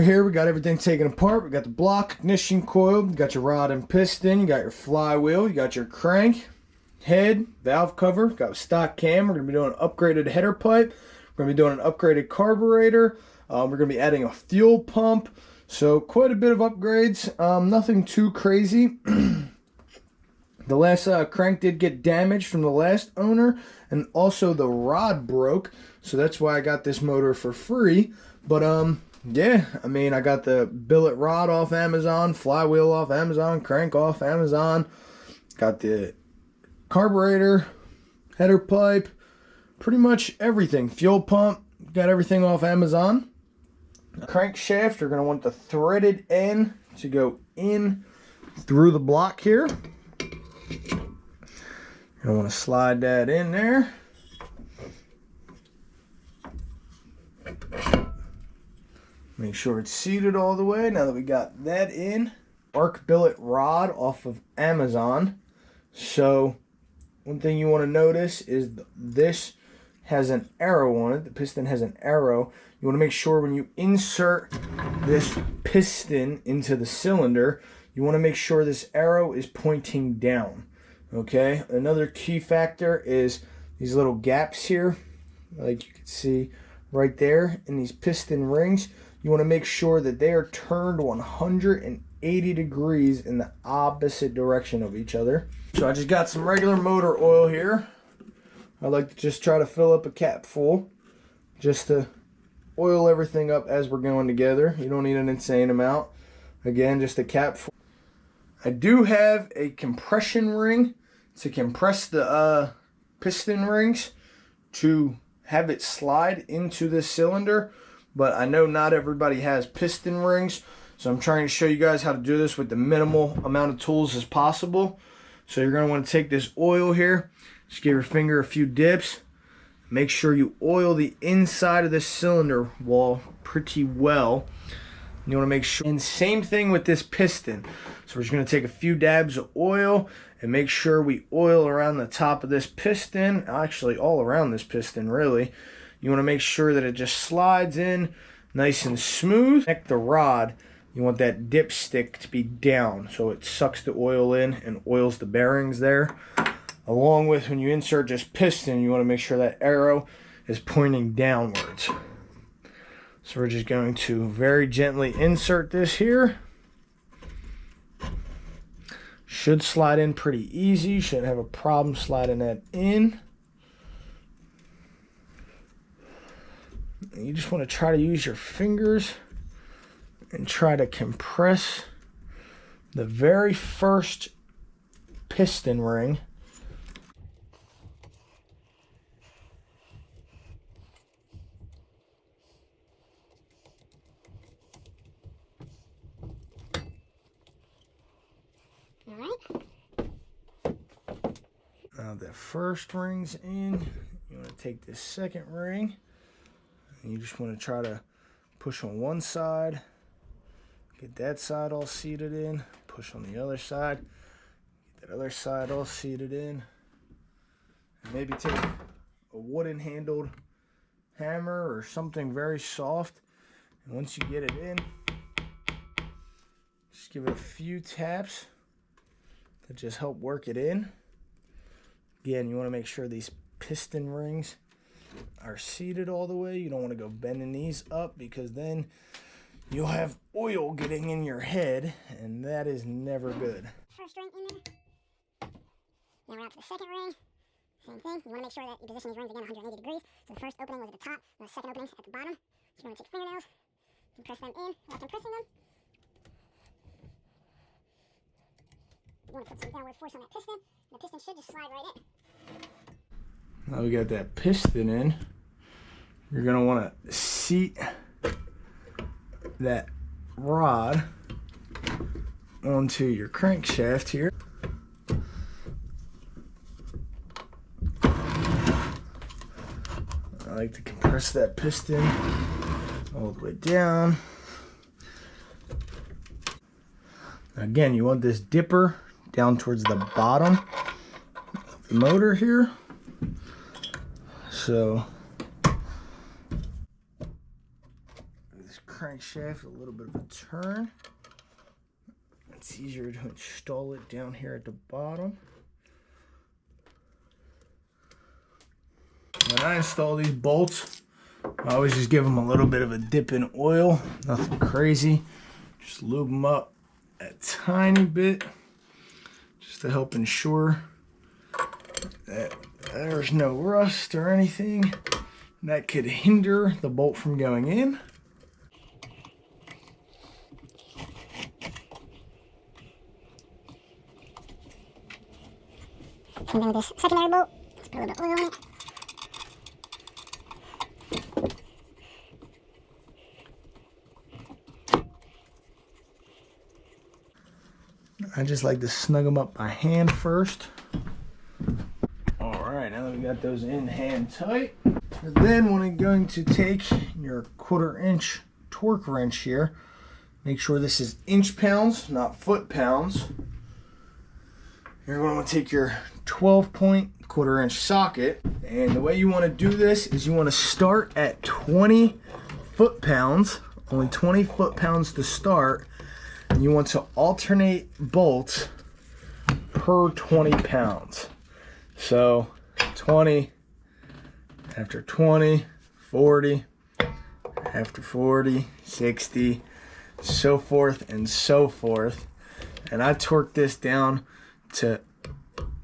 Right here, we got everything taken apart. We got the block, ignition coil, you got your rod and piston, you got your flywheel, you got your crank, head, valve cover, got a stock cam. We're going to be doing an upgraded header pipe. We're going to be doing an upgraded carburetor. We're going to be adding a fuel pump. So quite a bit of upgrades. Nothing too crazy. The last crank did get damaged from the last owner, and also the rod broke. So that's why I got this motor for free. But yeah, I mean, I got the billet rod off Amazon, flywheel off Amazon, crank off Amazon. Got the carburetor, header pipe, pretty much everything. Fuel pump, got everything off Amazon. Crankshaft, you're going to want the threaded end to go in through the block here. You're going to want to slide that in there. Make sure it's seated all the way. Now that we got that in, arc billet rod off of Amazon. So one thing you want to notice is this has an arrow on it. The piston has an arrow. You want to make sure when you insert this piston into the cylinder, you want to make sure this arrow is pointing down. Okay, another key factor is these little gaps here, like you can see right there in these piston rings. You want to make sure that they are turned 180 degrees in the opposite direction of each other. So I just got some regular motor oil here. I like to just try to fill up a cap full just to oil everything up as we're going together. You don't need an insane amount. Again, just a cap full. I do have a compression ring to compress the piston rings to have it slide into this cylinder, but I know not everybody has piston rings, so I'm trying to show you guys how to do this with the minimal amount of tools as possible. So you're going to want to take this oil here, just give your finger a few dips, make sure you oil the inside of this cylinder wall pretty well. You want to make sure, and same thing with this piston. So we're just going to take a few dabs of oil and make sure we oil around the top of this piston, actually all around this piston really. You want to make sure that it just slides in nice and smooth. Connect the rod, you want that dipstick to be down so it sucks the oil in and oils the bearings there. Along with when you insert this piston, you want to make sure that arrow is pointing downwards. So we're just going to very gently insert this here. Should slide in pretty easy. Shouldn't have a problem sliding that in. And you just want to try to use your fingers and try to compress the very first piston ring. Now the first ring's in, you want to take this second ring, and you just want to try to push on one side, get that side all seated in, push on the other side, get that other side all seated in, and maybe take a wooden handled hammer or something very soft, and once you get it in, just give it a few taps to just help work it in. Again, you want to make sure these piston rings are seated all the way. You don't want to go bending these up because then you'll have oil getting in your head, and that is never good. First ring in there. Now we're out to the second ring. Same thing. You want to make sure that you position these rings again 180 degrees. So the first opening was at the top, and the second opening is at the bottom. So you want to take fingernails, compress them in while compressing them. You want to put some downward force on that piston. The piston should just slide right in. Now we got that piston in. You're going to want to seat that rod onto your crankshaft here. I like to compress that piston all the way down. Again, you want this dipper down towards the bottom of the motor here. So this crankshaft, a little bit of a turn. It's easier to install it down here at the bottom. When I install these bolts, I always just give them a little bit of a dip in oil, nothing crazy. Just lube them up a tiny bit, just to help ensure that there's no rust or anything that could hinder the bolt from going in. And then with this secondary bolt, let's put a little bit of oil in it. I just like to snug them up by hand first. Alright, now that we got those in hand tight, then when you're going to take your 1/4 inch torque wrench here, make sure this is inch pounds, not foot pounds. You're going to want to take your 12-point 1/4 inch socket, and the way you want to do this is you want to start at 20 foot pounds, only 20 foot pounds to start, and you want to alternate bolts per 20 pounds. So 20, after 20, 40, after 40, 60, so forth and so forth. And I torque this down to,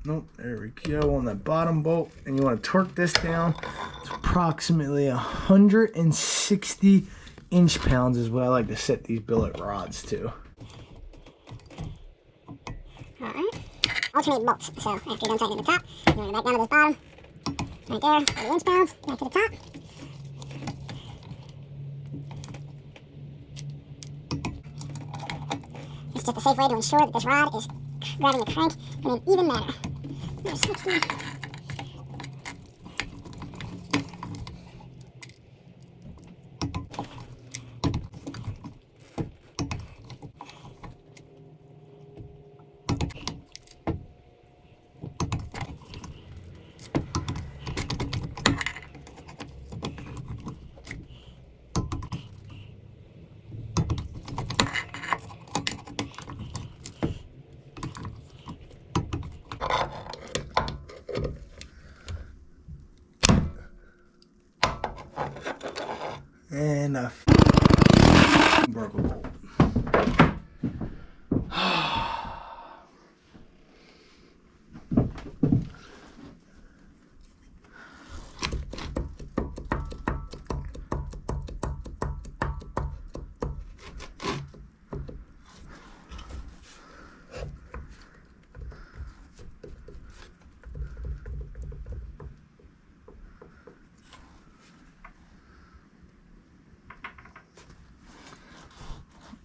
nope, there we go, on the bottom bolt, and you want to torque this down to approximately 160 inch pounds is what I like to set these billet rods to. Alright. Alternate bolts. So after you're done tightening the top, you want to go back down to this bottom. Right there, for the inch pounds, back to the top. It's just a safe way to ensure that this rod is grabbing the crank in an even manner. There's 60. And I broke a bolt.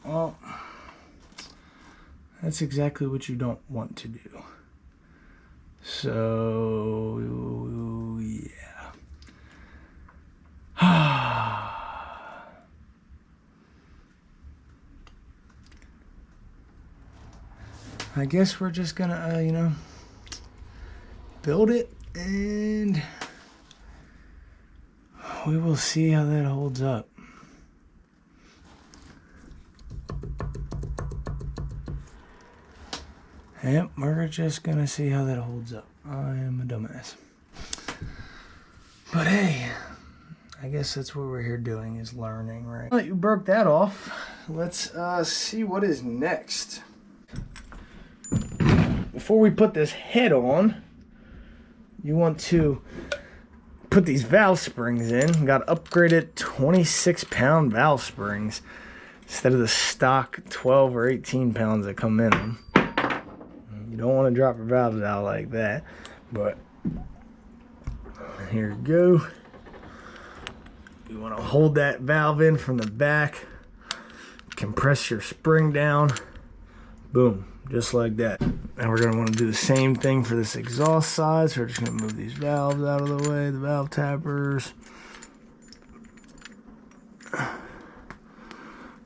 Well, that's exactly what you don't want to do. So, yeah. I guess we're just gonna, build it, and we will see how that holds up. Yep, we're just gonna see how that holds up. I am a dumbass. But hey, I guess that's what we're here doing, is learning, right? Well, you broke that off. Let's see what is next. Before we put this head on, you want to put these valve springs in. We got upgraded 26-pound valve springs instead of the stock 12 or 18 pounds that come in them. You don't want to drop your valves out like that, but here you go. You want to hold that valve in from the back, compress your spring down, boom, just like that. And we're going to want to do the same thing for this exhaust side, so we're just going to move these valves out of the way, the valve tappers.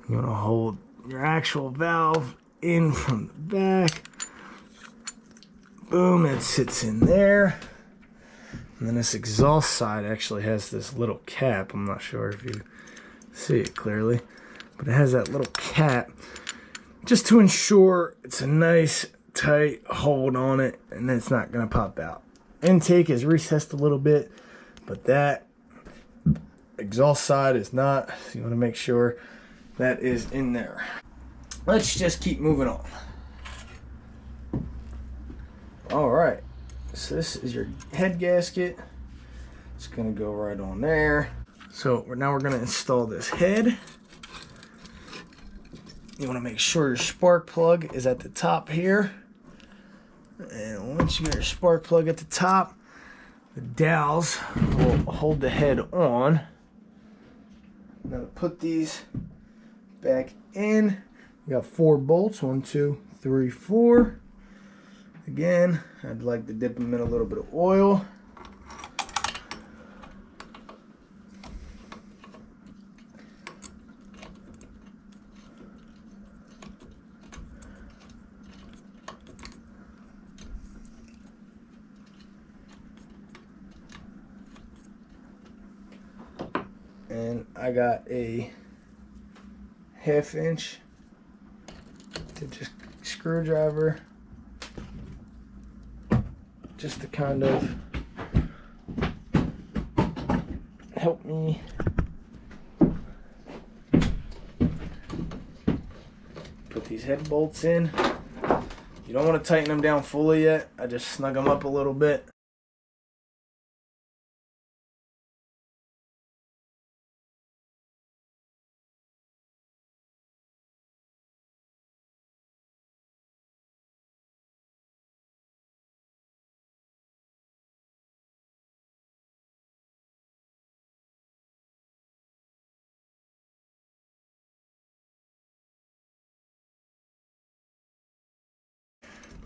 You want to hold your actual valve in from the back. Boom, it sits in there. And then this exhaust side actually has this little cap. I'm not sure if you see it clearly. but it has that little cap just to ensure it's a nice tight hold on it and it's not going to pop out. Intake is recessed a little bit, but that exhaust side is not, so you want to make sure that is in there. Let's just keep moving on. All right, so this is your head gasket. It's gonna go right on there. So now we're gonna install this head. You wanna make sure your spark plug is at the top here. And once you get your spark plug at the top, the dowels will hold the head on. Now to put these back in, you got 4 bolts, 1, 2, 3, 4. Again, I'd like to dip them in a little bit of oil. And I got a 1/2 inch to just screwdriver, just to kind of help me put these head bolts in. You don't want to tighten them down fully yet. I just snug them up a little bit.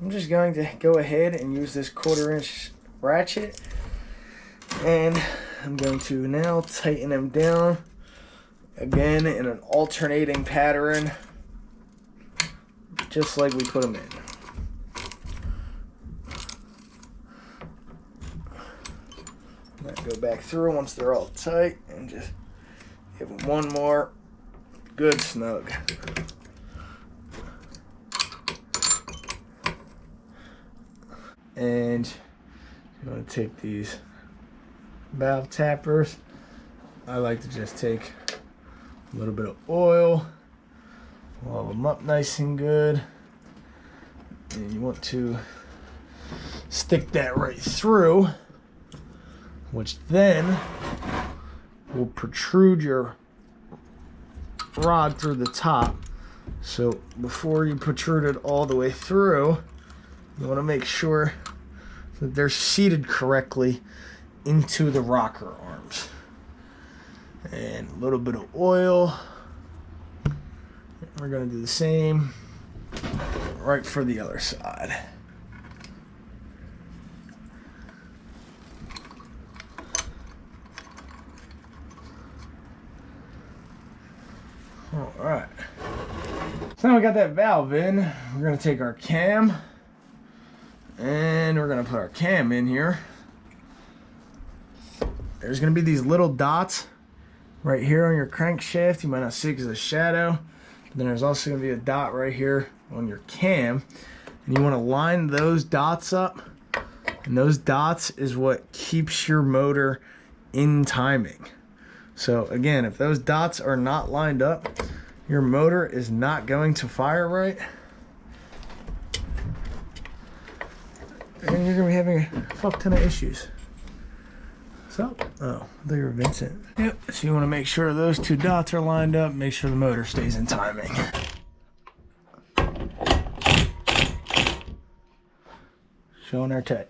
I'm just going to go ahead and use this 1/4 inch ratchet, and I'm going to now tighten them down again in an alternating pattern, just like we put them in. Go back through once they're all tight and just give them one more good snug. And you want to take these valve tappers. I like to just take a little bit of oil, wall them up nice and good, and you want to stick that right through, which then will protrude your rod through the top. So before you protrude it all the way through, you want to make sure that they're seated correctly into the rocker arms. And a little bit of oil. We're going to do the same right for the other side. All right. So now we got that valve in. We're going to take our cam and we're going to put our cam in here. There's going to be these little dots right here on your crankshaft. You might not see it because of the shadow. Then there's also going to be a dot right here on your cam. And you want to line those dots up. And those dots is what keeps your motor in timing. So again, if those dots are not lined up, your motor is not going to fire right. And you're going to be having a fuck ton of issues. So, oh, I thought you were Vincent. Yep, so you want to make sure those 2 dots are lined up, make sure the motor stays in timing. Showing our tight.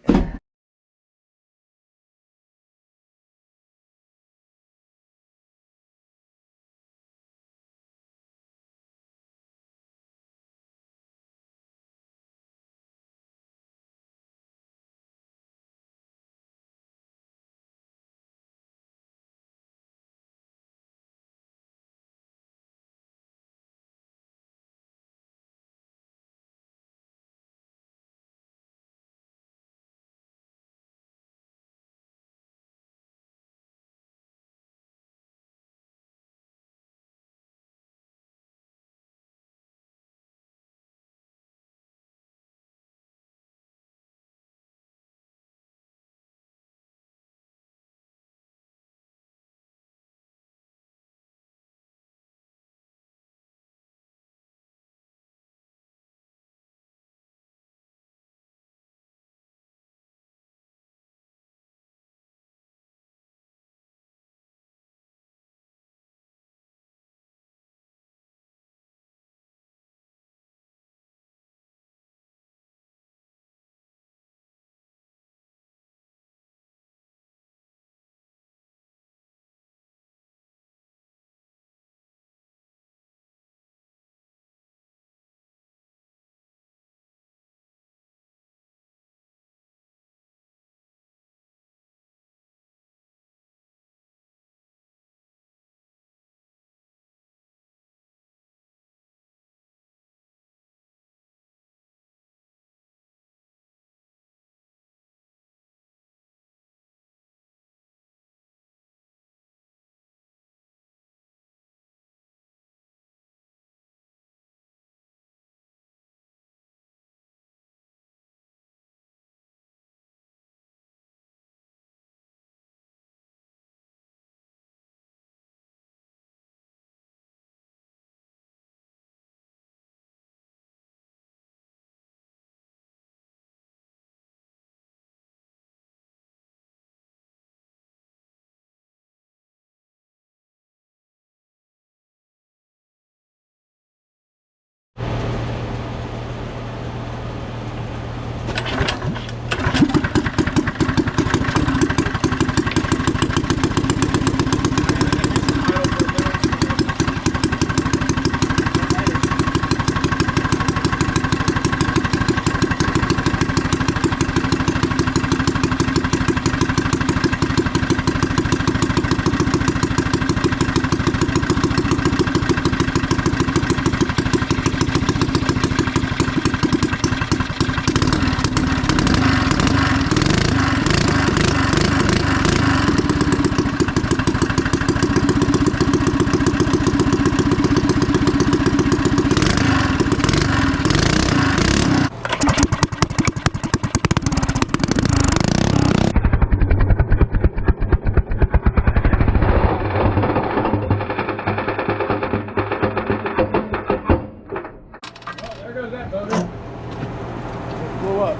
what?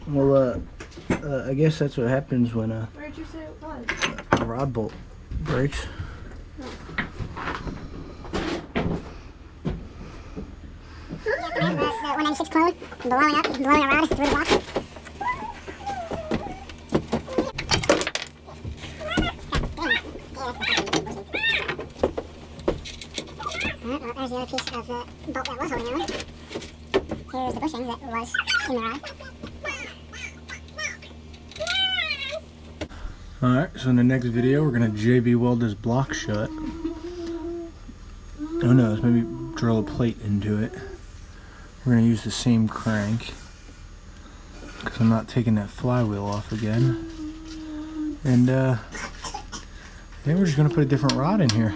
Well, I guess that's what happens when Where'd you say it was? a rod bolt breaks. The 196 clone, blowing up, blowing a rod through the block. Alright, well, there's the other piece of the bolt that was holding on. Here's the bushing that was in the rod. Alright, so in the next video we're going to JB weld this block shut. Oh no, let's maybe drill a plate into it. We're going to use the same crank because I'm not taking that flywheel off again. And then we're just going to put a different rod in here.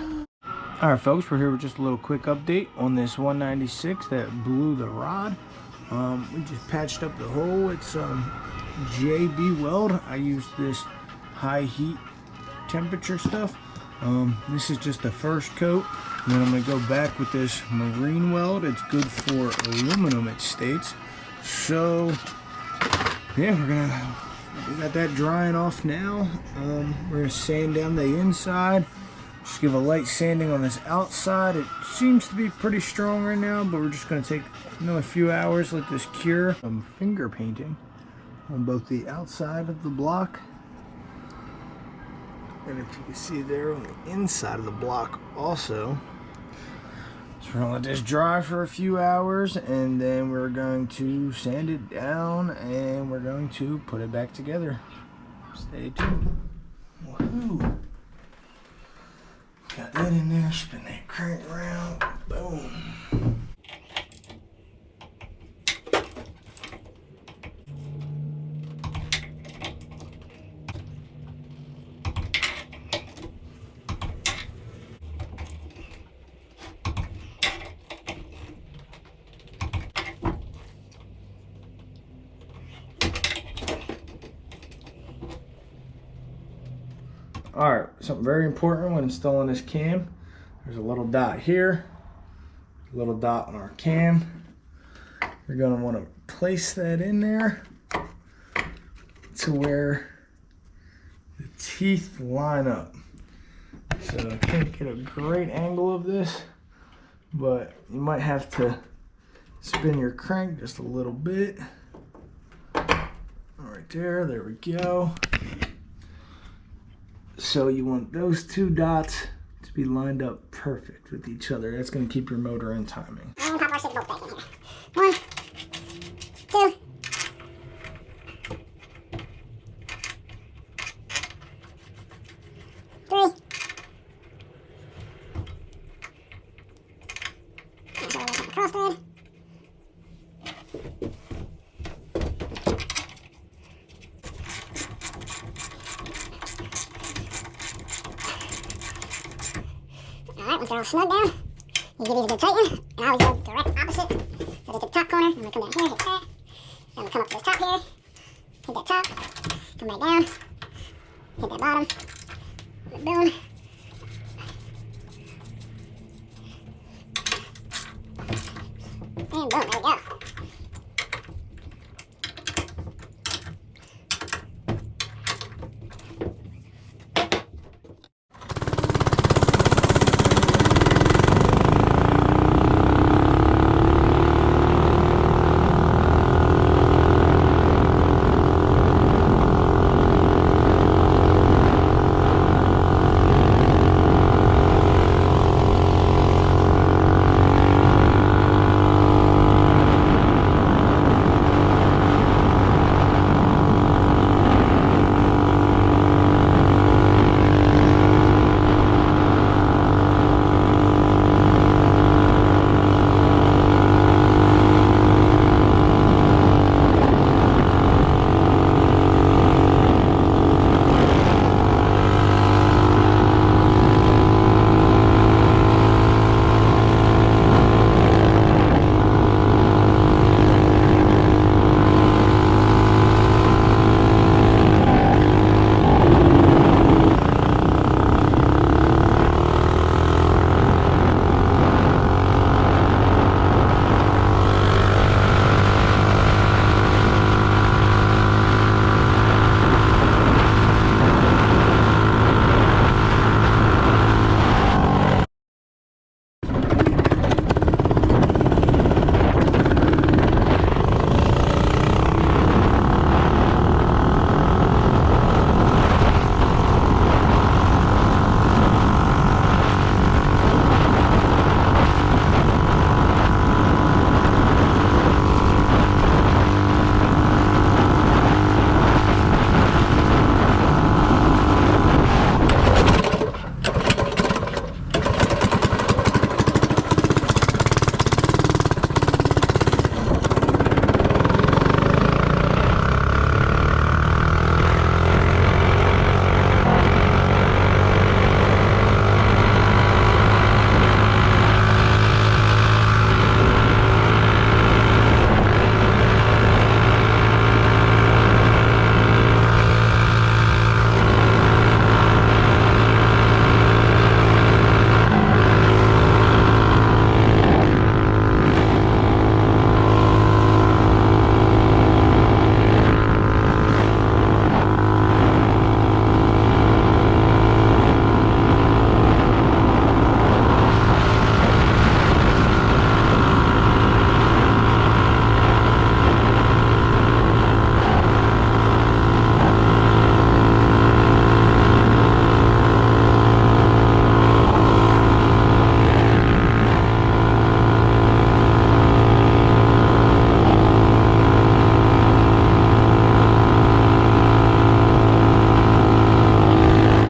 Alright folks, we're here with just a little quick update on this 196 that blew the rod. We just patched up the hole. It's JB weld. I used this high heat temperature stuff. This is just the first coat, and then I'm going to go back with this marine weld. It's good for aluminum, it states. So yeah, we got that drying off now. We're going to sand down the inside, just give a light sanding on this outside. It seems to be pretty strong right now, but we're just going to take another few hours, let this cure. I'm finger painting on both the outside of the block, and if you can see there on the inside of the block also. So we're gonna let this dry for a few hours, and then we're going to sand it down, and we're going to put it back together. Stay tuned. Woohoo! Got that in there, spin that crank around, boom. Alright, something very important when installing this cam. There's a little dot here, a little dot on our cam. You're going to want to place that in there to where the teeth line up. So I can't get a great angle of this, but you might have to spin your crank just a little bit. Right there we go. So you want those two dots to be lined up perfect with each other. That's going to keep your motor in timing. And pop our stick bolt back in here. 1, 2. Cross thread. Alright, once they're all snug down, you give these a good tighten, and I always go direct opposite. So get to the top corner, I'm going to come down here, hit that. Then we'll come up to this top here, hit that top, come back down, hit that bottom, boom. And boom, there we go.